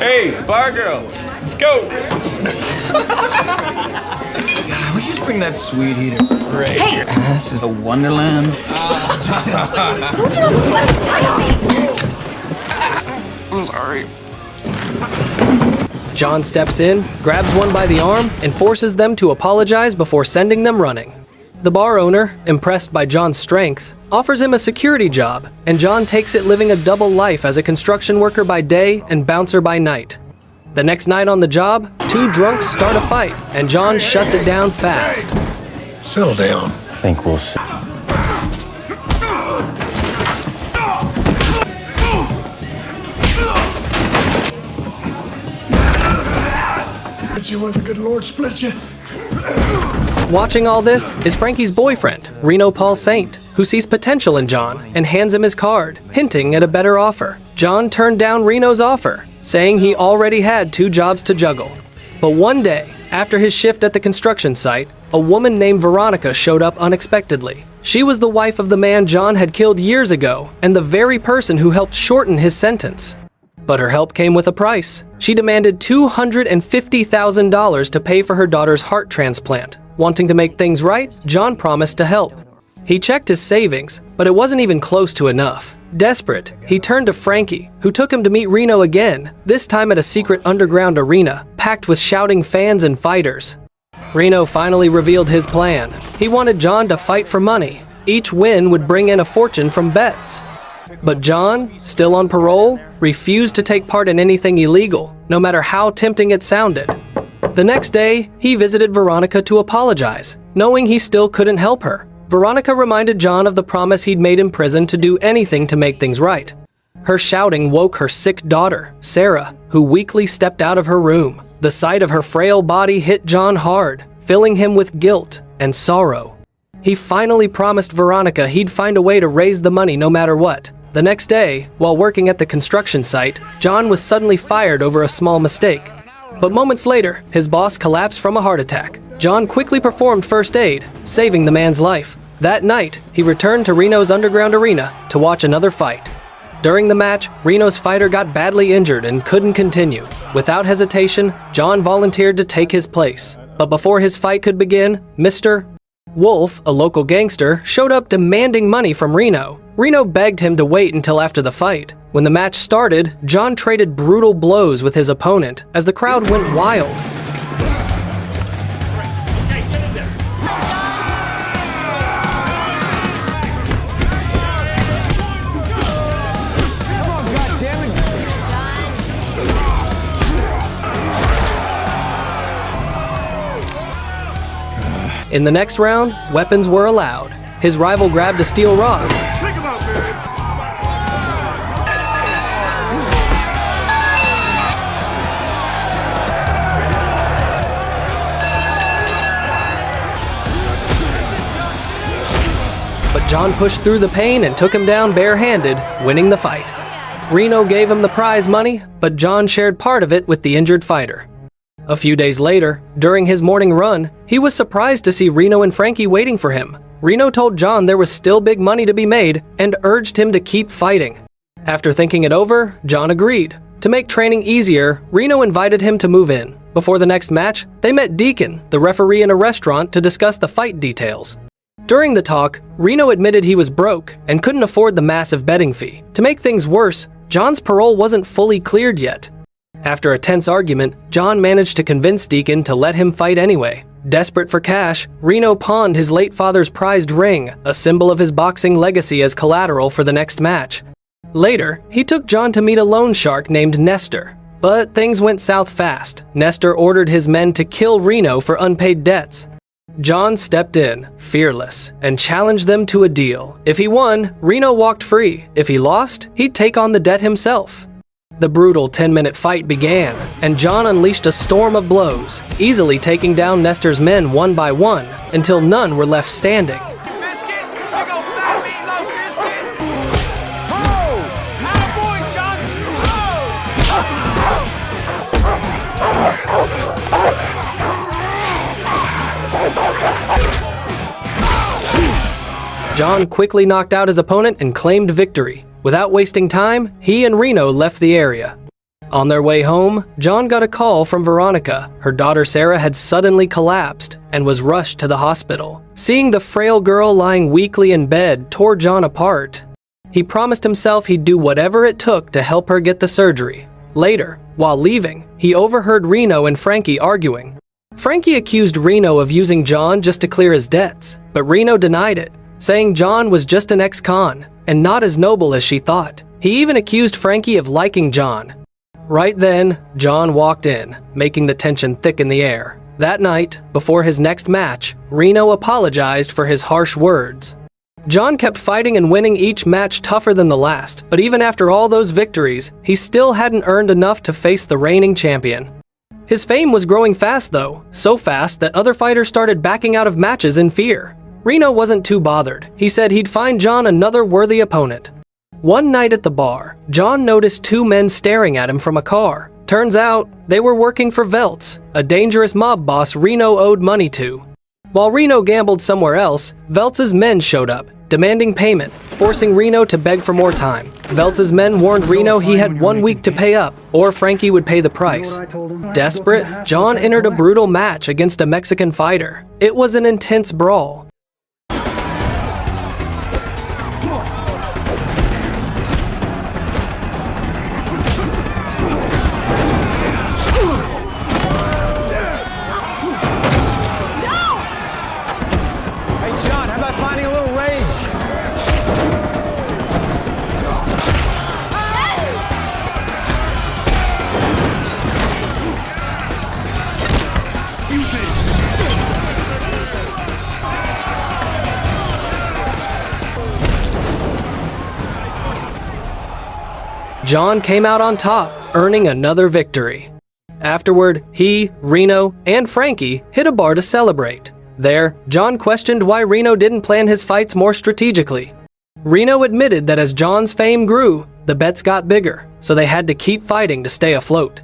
Hey, bar girl, let's go. God, would you just bring that sweet heater right Hey. here? Ass is a wonderland. Don't you let me touch me! I'm sorry. John steps in, grabs one by the arm, and forces them to apologize before sending them running. The bar owner, impressed by John's strength, offers him a security job, and John takes it living a double life as a construction worker by day and bouncer by night. The next night on the job, two drunks start a fight, and John shuts it down fast. Settle down. I think we'll see. Split you where the good Lord split you. Watching all this is Frankie's boyfriend, Reno Paul Saint, who sees potential in John and hands him his card, hinting at a better offer. John turned down Reno's offer, saying he already had two jobs to juggle. But one day, after his shift at the construction site, a woman named Veronica showed up unexpectedly. She was the wife of the man John had killed years ago and the very person who helped shorten his sentence. But her help came with a price. She demanded $250,000 to pay for her daughter's heart transplant. Wanting to make things right, John promised to help. He checked his savings, but it wasn't even close to enough. Desperate, he turned to Frankie, who took him to meet Reno again, this time at a secret underground arena, packed with shouting fans and fighters. Reno finally revealed his plan. He wanted John to fight for money. Each win would bring in a fortune from bets. But John, still on parole, refused to take part in anything illegal, no matter how tempting it sounded. The next day, he visited Veronica to apologize, knowing he still couldn't help her. Veronica reminded John of the promise he'd made in prison to do anything to make things right. Her shouting woke her sick daughter, Sarah, who weakly stepped out of her room. The sight of her frail body hit John hard, filling him with guilt and sorrow. He finally promised Veronica he'd find a way to raise the money no matter what. The next day, while working at the construction site, John was suddenly fired over a small mistake. But moments later, his boss collapsed from a heart attack. John quickly performed first aid, saving the man's life. That night, he returned to Reno's underground arena to watch another fight. During the match, Reno's fighter got badly injured and couldn't continue. Without hesitation, John volunteered to take his place. But before his fight could begin, Mr. Wolf, a local gangster, showed up demanding money from Reno. Reno begged him to wait until after the fight. When the match started, John traded brutal blows with his opponent as the crowd went wild. In the next round, weapons were allowed. His rival grabbed a steel rod. But John pushed through the pain and took him down barehanded, winning the fight. Reno gave him the prize money, but John shared part of it with the injured fighter. A few days later, during his morning run, he was surprised to see Reno and Frankie waiting for him. Reno told John there was still big money to be made and urged him to keep fighting. After thinking it over, John agreed. To make training easier, Reno invited him to move in. Before the next match, they met Deacon, the referee in a restaurant, to discuss the fight details. During the talk, Reno admitted he was broke and couldn't afford the massive betting fee. To make things worse, John's parole wasn't fully cleared yet. After a tense argument, John managed to convince Deacon to let him fight anyway. Desperate for cash, Reno pawned his late father's prized ring, a symbol of his boxing legacy, as collateral for the next match. Later, he took John to meet a loan shark named Nestor. But things went south fast. Nestor ordered his men to kill Reno for unpaid debts. John stepped in, fearless, and challenged them to a deal. If he won, Reno walked free. If he lost, he'd take on the debt himself. The brutal 10-minute fight began, and John unleashed a storm of blows, easily taking down Nestor's men one by one, until none were left standing. Biscuit, you gon' fat meatloaf biscuit. Ho! Attaboy, John! John quickly knocked out his opponent and claimed victory. Without wasting time, he and Reno left the area. On their way home, John got a call from Veronica. Her daughter Sarah had suddenly collapsed and was rushed to the hospital. Seeing the frail girl lying weakly in bed tore John apart. He promised himself he'd do whatever it took to help her get the surgery. Later, while leaving, he overheard Reno and Frankie arguing. Frankie accused Reno of using John just to clear his debts, but Reno denied it, saying John was just an ex-con and not as noble as she thought. He even accused Frankie of liking John. Right then, John walked in, making the tension thick in the air. That night, before his next match, Reno apologized for his harsh words. John kept fighting and winning each match tougher than the last, but even after all those victories, he still hadn't earned enough to face the reigning champion. His fame was growing fast though, so fast that other fighters started backing out of matches in fear. Reno wasn't too bothered. He said he'd find John another worthy opponent. One night at the bar, John noticed two men staring at him from a car. Turns out, they were working for Veltz, a dangerous mob boss Reno owed money to. While Reno gambled somewhere else, Veltz's men showed up, demanding payment, forcing Reno to beg for more time. Veltz's men warned Reno he had 1 week to pay up, or Frankie would pay the price. Desperate, John entered a brutal match against a Mexican fighter. It was an intense brawl. John came out on top, earning another victory. Afterward, he, Reno, and Frankie hit a bar to celebrate. There, John questioned why Reno didn't plan his fights more strategically. Reno admitted that as John's fame grew, the bets got bigger, so they had to keep fighting to stay afloat.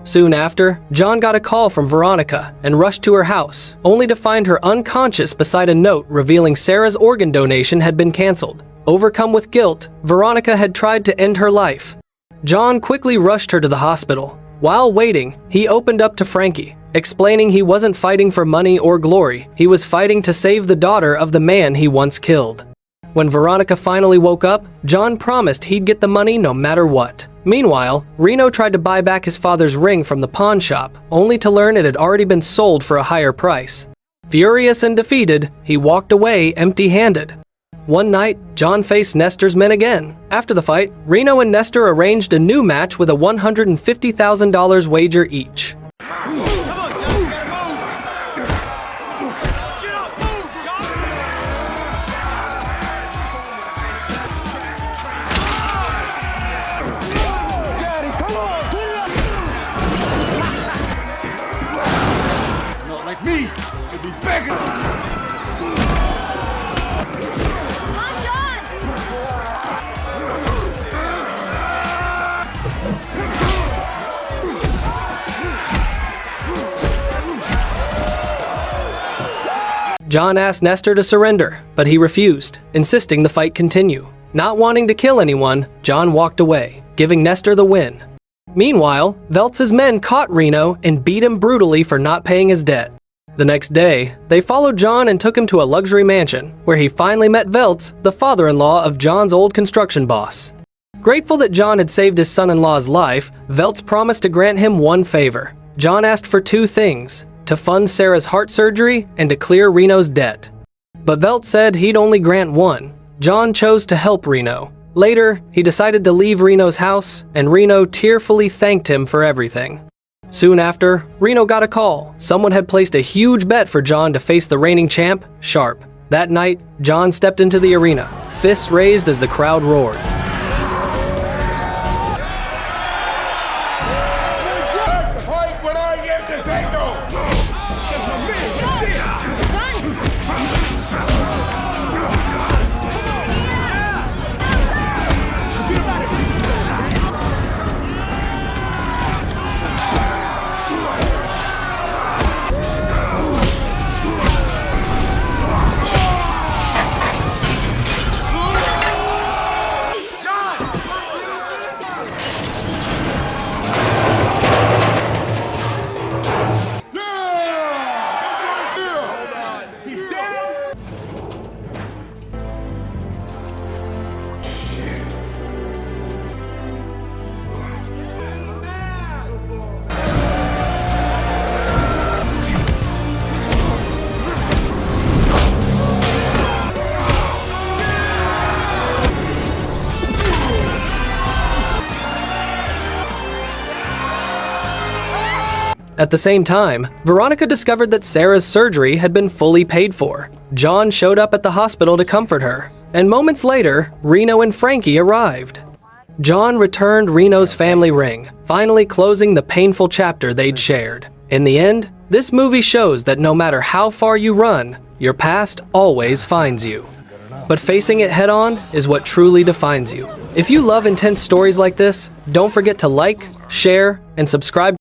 Soon after, John got a call from Veronica and rushed to her house, only to find her unconscious beside a note revealing Sarah's organ donation had been canceled. Overcome with guilt, Veronica had tried to end her life. John quickly rushed her to the hospital. While waiting, he opened up to Frankie, explaining he wasn't fighting for money or glory. He was fighting to save the daughter of the man he once killed. When Veronica finally woke up, John promised he'd get the money no matter what. Meanwhile, Reno tried to buy back his father's ring from the pawn shop, only to learn it had already been sold for a higher price. Furious and defeated, he walked away empty-handed. One night, John faced Nestor's men again. After the fight, Reno and Nestor arranged a new match with a $150,000 wager each. Not like me, you'd be begging. John asked Nestor to surrender, but he refused, insisting the fight continue. Not wanting to kill anyone, John walked away, giving Nestor the win. Meanwhile, Veltz's men caught Reno and beat him brutally for not paying his debt. The next day, they followed John and took him to a luxury mansion, where he finally met Veltz, the father-in-law of John's old construction boss. Grateful that John had saved his son-in-law's life, Veltz promised to grant him one favor. John asked for two things: to fund Sarah's heart surgery and to clear Reno's debt. But Veltz said he'd only grant one. John chose to help Reno. Later, he decided to leave Reno's house, and Reno tearfully thanked him for everything. Soon after, Reno got a call. Someone had placed a huge bet for John to face the reigning champ, Sharp. That night, John stepped into the arena, fists raised as the crowd roared. At the same time, Veronica discovered that Sarah's surgery had been fully paid for. John showed up at the hospital to comfort her, and moments later, Reno and Frankie arrived. John returned Reno's family ring, finally closing the painful chapter they'd shared. In the end, this movie shows that no matter how far you run, your past always finds you. But facing it head-on is what truly defines you. If you love intense stories like this, don't forget to like, share, and subscribe.